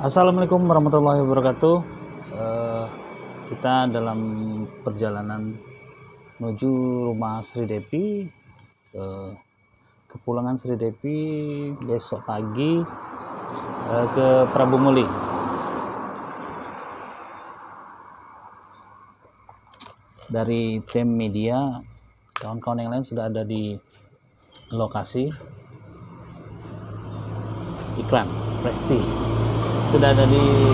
Assalamualaikum warahmatullahi wabarakatuh. Kita dalam perjalanan menuju rumah Sri Devi, kepulangan Sri Devi besok pagi ke Prabu Muli. Dari tim media, kawan-kawan yang lain sudah ada di lokasi. Iklan Presti sudah ada di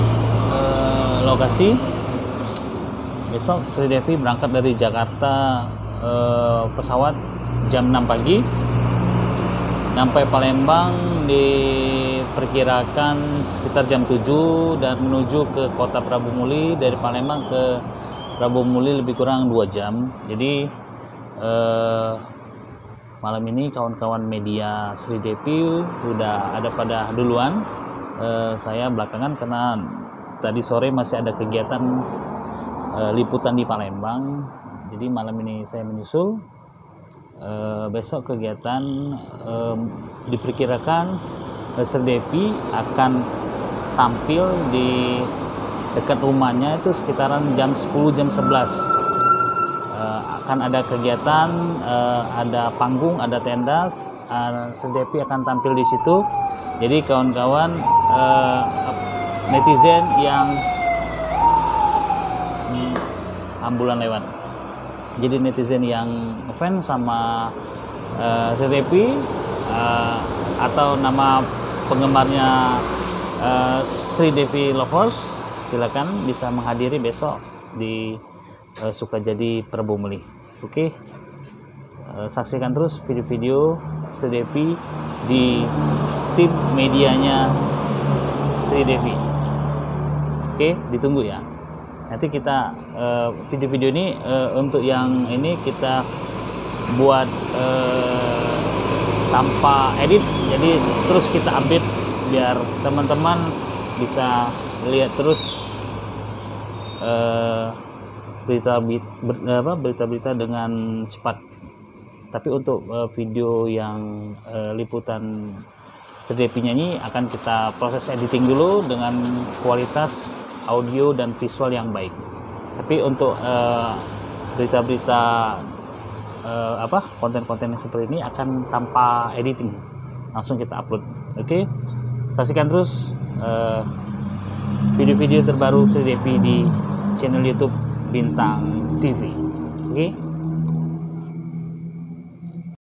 lokasi. Besok Sri Devi berangkat dari Jakarta pesawat jam 6 pagi, sampai Palembang diperkirakan sekitar jam 7 dan menuju ke kota Prabu Muli. Dari Palembang ke Prabu Muli lebih kurang 2 jam. Jadi malam ini kawan-kawan media Sri Devi udah ada pada duluan. Saya belakangan karena tadi sore masih ada kegiatan liputan di Palembang, jadi malam ini saya menyusul. Besok kegiatan diperkirakan Sri Devi akan tampil di dekat rumahnya itu sekitaran jam 10 jam 11. Akan ada kegiatan, ada panggung, ada tenda. Sri Devi akan tampil di situ. Jadi kawan-kawan netizen yang ambulan lewat. Jadi netizen yang fans sama Sri Devi atau nama penggemarnya Sri Devi Lovers, silakan bisa menghadiri besok di Sukajadi Prabu Muli. Oke. Saksikan terus video-video Sri Devi di tim medianya Sri Devi. Oke, ditunggu ya. Nanti kita video-video ini untuk yang ini kita buat tanpa edit, jadi terus kita update biar teman-teman bisa lihat terus berita-berita dengan cepat. Tapi untuk video yang liputan Sri Devi nyanyi akan kita proses editing dulu dengan kualitas audio dan visual yang baik. Tapi untuk berita-berita konten-konten yang seperti ini akan tanpa editing, langsung kita upload. Oke, saksikan terus video-video terbaru Sri Devi di channel YouTube Bintang TV. Oke.